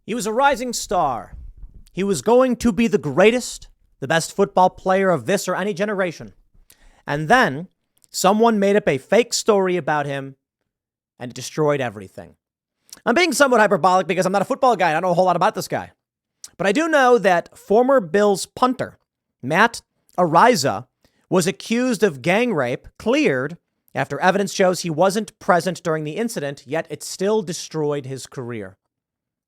He was a rising star. He was going to be the greatest, the best football player of this or any generation. And then someone made up a fake story about him and it destroyed everything. I'm being somewhat hyperbolic because I'm not a football guy. I don't know a whole lot about this guy. But I do know that former Bills punter Matt Ariza was accused of gang rape, cleared after evidence shows he wasn't present during the incident, yet it still destroyed his career.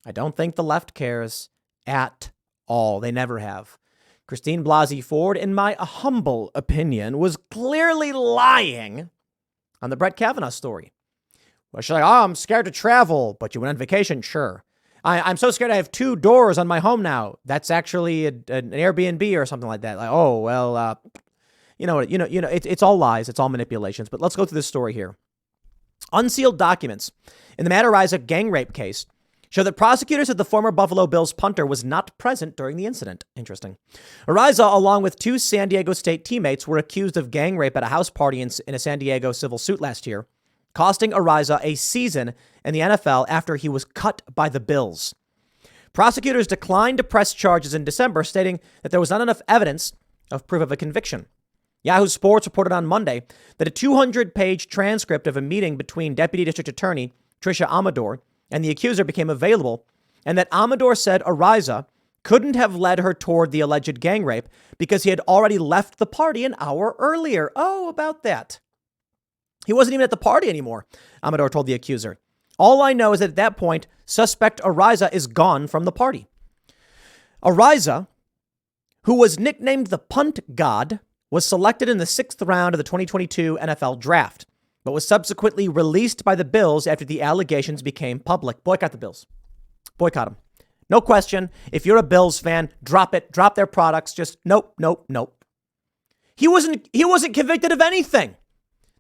I don't think the left cares at all. They never have. Christine Blasey Ford, in my humble opinion, was clearly lying on the Brett Kavanaugh story. Well, she's like, oh, I'm scared to travel, but you went on vacation? Sure. I'm so scared I have 2 doors on my home now. That's actually an Airbnb or something like that. Like, oh, well, it's all lies. It's all manipulations. But let's go through this story here. Unsealed documents in the Matt Ariza gang rape case show that prosecutors said the former Buffalo Bills punter was not present during the incident. Interesting. Ariza, along with 2 San Diego State teammates, were accused of gang rape at a house party in a San Diego civil suit last year, costing Ariza a season in the NFL after he was cut by the Bills. Prosecutors declined to press charges in December, stating that there was not enough evidence of proof of a conviction. Yahoo Sports reported on Monday that a 200-page transcript of a meeting between Deputy District Attorney Tricia Amador and the accuser became available, and that Amador said Ariza couldn't have led her toward the alleged gang rape because he had already left the party an hour earlier. Oh, about that. He wasn't even at the party anymore, Amador told the accuser. All I know is that at that point, suspect Ariza is gone from the party. Ariza, who was nicknamed the Punt God, was selected in the 6th round of the 2022 NFL Draft, but was subsequently released by the Bills after the allegations became public. Boycott the Bills. Boycott them. No question. If you're a Bills fan, drop it. Drop their products. Just nope. He wasn't convicted of anything.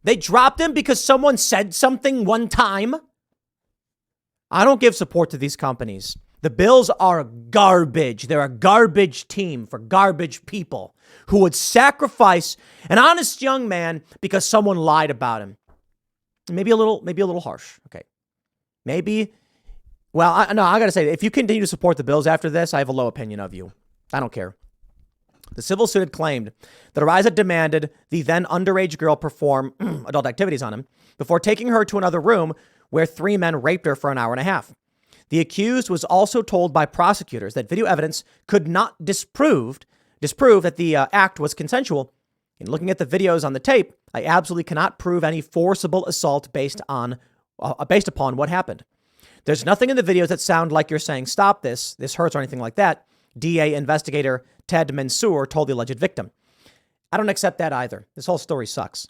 They dropped him because someone said something one time. I don't give support to these companies. The Bills are garbage. They're a garbage team for garbage people who would sacrifice an honest young man because someone lied about him. Maybe a little harsh. Okay. Maybe. Well, I got to say, if you continue to support the Bills after this, I have a low opinion of you. I don't care. The civil suit had claimed that Ariza demanded the then underage girl perform adult activities on him before taking her to another room where 3 men raped her for an hour and a half. The accused was also told by prosecutors that video evidence could not disprove that the act was consensual. In looking at the videos on the tape, I absolutely cannot prove any forcible assault based upon what happened. There's nothing in the videos that sound like you're saying, stop this hurts or anything like that, DA investigator Ted Mansour told the alleged victim. I don't accept that either. This whole story sucks.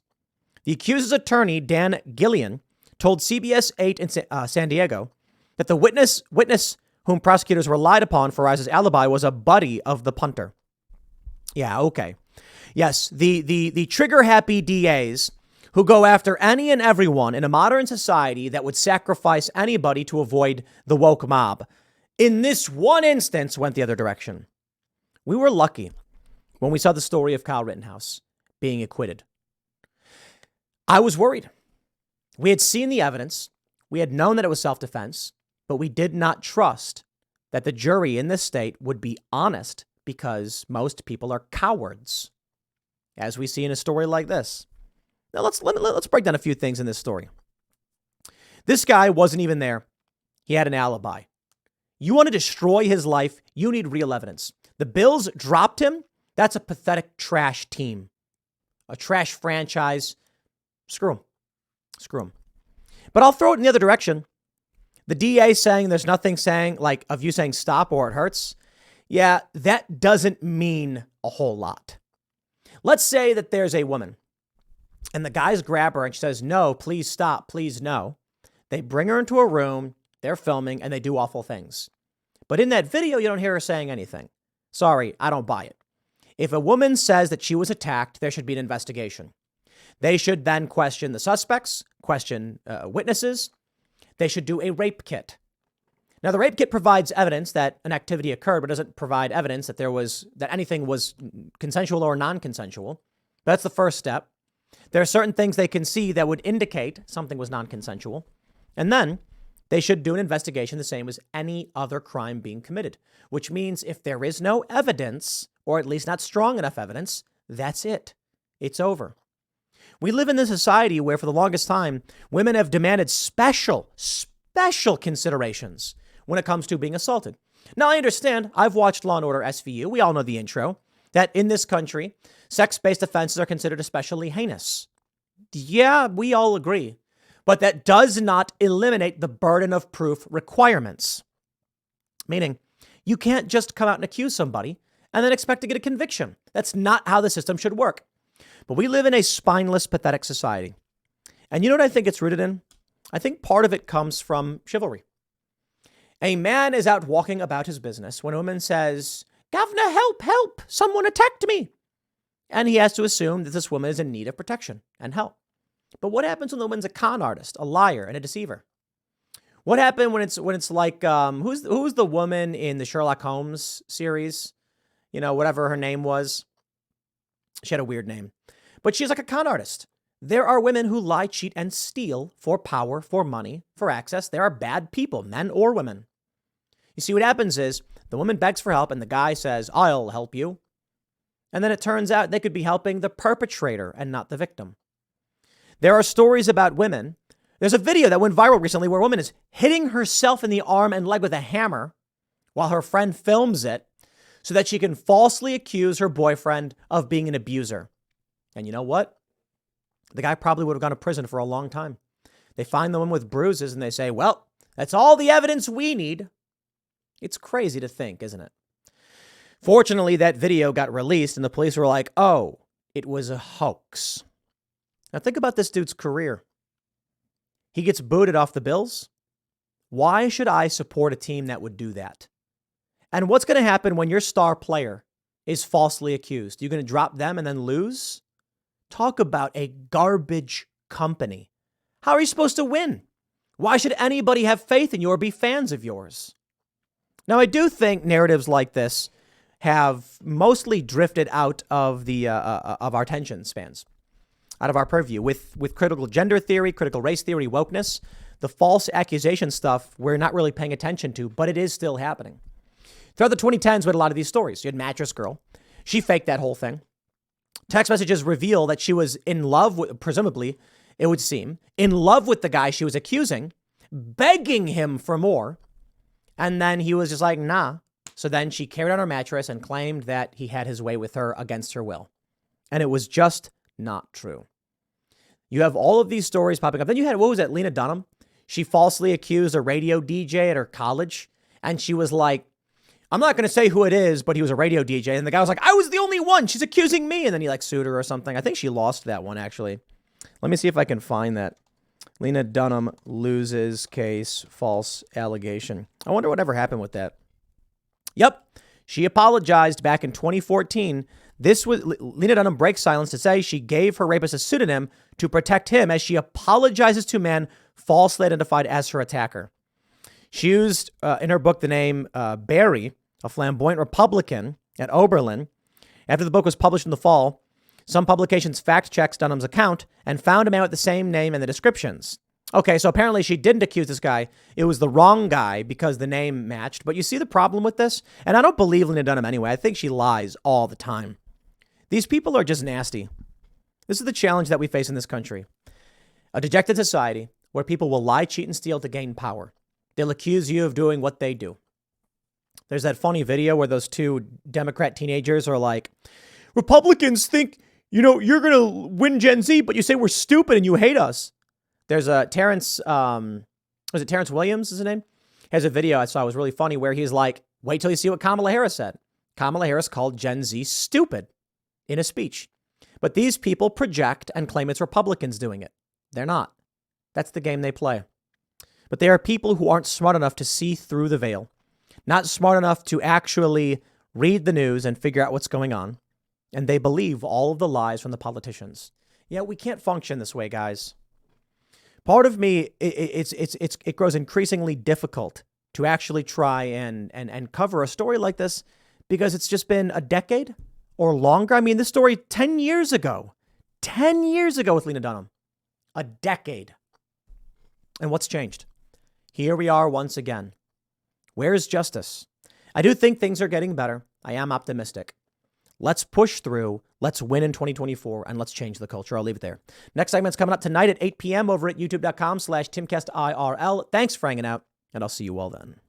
The accused's attorney, Dan Gillian, told CBS 8 in San Diego that the witness whom prosecutors relied upon for Ariza's alibi was a buddy of the punter. Yeah, okay. Yes, the trigger-happy DAs who go after any and everyone in a modern society that would sacrifice anybody to avoid the woke mob, in this one instance went the other direction. We were lucky when we saw the story of Kyle Rittenhouse being acquitted. I was worried. We had seen the evidence. We had known that it was self-defense, but we did not trust that the jury in this state would be honest because most people are cowards, as we see in a story like this. Now let's break down a few things in this story. This guy wasn't even there. He had an alibi. You want to destroy his life, you need real evidence. The Bills dropped him. That's a pathetic trash team. A trash franchise. Screw him. But I'll throw it in the other direction. The DA saying there's nothing saying like of you saying stop or it hurts. Yeah, that doesn't mean a whole lot. Let's say that there's a woman and the guys grab her and she says, no, please stop, please no. They bring her into a room, they're filming, and they do awful things. But in that video, you don't hear her saying anything. Sorry, I don't buy it. If a woman says that she was attacked, there should be an investigation. They should then question the suspects, question witnesses. They should do a rape kit. Now, the rape kit provides evidence that an activity occurred, but doesn't provide evidence that anything was consensual or non-consensual. That's the first step. There are certain things they can see that would indicate something was non-consensual. And then They should do an investigation the same as any other crime being committed, which means if there is no evidence, or at least not strong enough evidence, that's it. It's over. We live in this society where for the longest time, women have demanded special considerations when it comes to being assaulted. Now, I understand. I've watched Law & Order SVU. We all know the intro. That in this country, sex-based offenses are considered especially heinous. Yeah, we all agree. But that does not eliminate the burden of proof requirements. Meaning, you can't just come out and accuse somebody and then expect to get a conviction. That's not how the system should work. But we live in a spineless, pathetic society. And you know what I think it's rooted in? I think part of it comes from chivalry. A man is out walking about his business when a woman says, "Governor, help, help, someone attacked me." And he has to assume that this woman is in need of protection and help. But what happens when the woman's a con artist, a liar, and a deceiver? What happened when it's like, who's the woman in the Sherlock Holmes series? You know, whatever her name was. She had a weird name. But she's like a con artist. There are women who lie, cheat, and steal for power, for money, for access. There are bad people, men or women. You see, what happens is the woman begs for help and the guy says, "I'll help you." And then it turns out they could be helping the perpetrator and not the victim. There are stories about women. There's a video that went viral recently where a woman is hitting herself in the arm and leg with a hammer while her friend films it so that she can falsely accuse her boyfriend of being an abuser. And you know what? The guy probably would have gone to prison for a long time. They find the woman with bruises and they say, "Well, that's all the evidence we need." It's crazy to think, isn't it? Fortunately, that video got released and the police were like, "Oh, it was a hoax." Now think about this dude's career. He gets booted off the Bills. Why should I support a team that would do that? And what's going to happen when your star player is falsely accused? You're going to drop them and then lose? Talk about a garbage company. How are you supposed to win? Why should anybody have faith in you or be fans of yours? Now, I do think narratives like this have mostly drifted out of of our attention spans, out of our purview. With critical gender theory, critical race theory, wokeness, the false accusation stuff we're not really paying attention to, but it is still happening. Throughout the 2010s, we had a lot of these stories. You had Mattress Girl. She faked that whole thing. Text messages reveal that she was in love with, presumably, it would seem, in love with the guy she was accusing, begging him for more. And then he was just like, nah. So then she carried on her mattress and claimed that he had his way with her against her will. And it was just not true. You have all of these stories popping up. Then you had, what was it, Lena Dunham? She falsely accused a radio DJ at her college. And she was like, "I'm not going to say who it is, but he was a radio DJ." And the guy was like, "I was the only one. She's accusing me." And then he like sued her or something. I think she lost that one, actually. Let me see if I can find that. Lena Dunham loses case, false allegation. I wonder whatever happened with that. Yep. She apologized back in 2014. This was Lena Dunham breaks silence to say she gave her rapist a pseudonym to protect him as she apologizes to men falsely identified as her attacker. She used in her book the name Barry, a flamboyant Republican at Oberlin. After the book was published in the fall, some publications fact-checked Dunham's account and found a man with the same name in the descriptions. Okay, so apparently she didn't accuse this guy. It was the wrong guy because the name matched. But you see the problem with this? And I don't believe Lena Dunham anyway. I think she lies all the time. These people are just nasty. This is the challenge that we face in this country. A dejected society where people will lie, cheat, and steal to gain power. They'll accuse you of doing what they do. There's that funny video where those two Democrat teenagers are like, "Republicans think, you're going to win Gen Z, but you say we're stupid and you hate us." There's a Terrence, was it Terrence Williams is his name? Has a video I saw was really funny where he's like, "Wait till you see what Kamala Harris said." Kamala Harris called Gen Z stupid in a speech. But these people project and claim it's Republicans doing it. They're not. That's the game they play. But there are people who aren't smart enough to see through the veil, not smart enough to actually read the news and figure out what's going on. And they believe all of the lies from the politicians. Yeah, we can't function this way, guys. Part of me, it grows increasingly difficult to actually try and cover a story like this because it's just been a decade or longer. I mean, this story 10 years ago with Lena Dunham, a decade. And what's changed? Here we are once again. Where is justice? I do think things are getting better. I am optimistic. Let's push through. Let's win in 2024, and let's change the culture. I'll leave it there. Next segment's coming up tonight at 8 p.m. over at youtube.com/TimcastIRL. Thanks for hanging out, and I'll see you all then.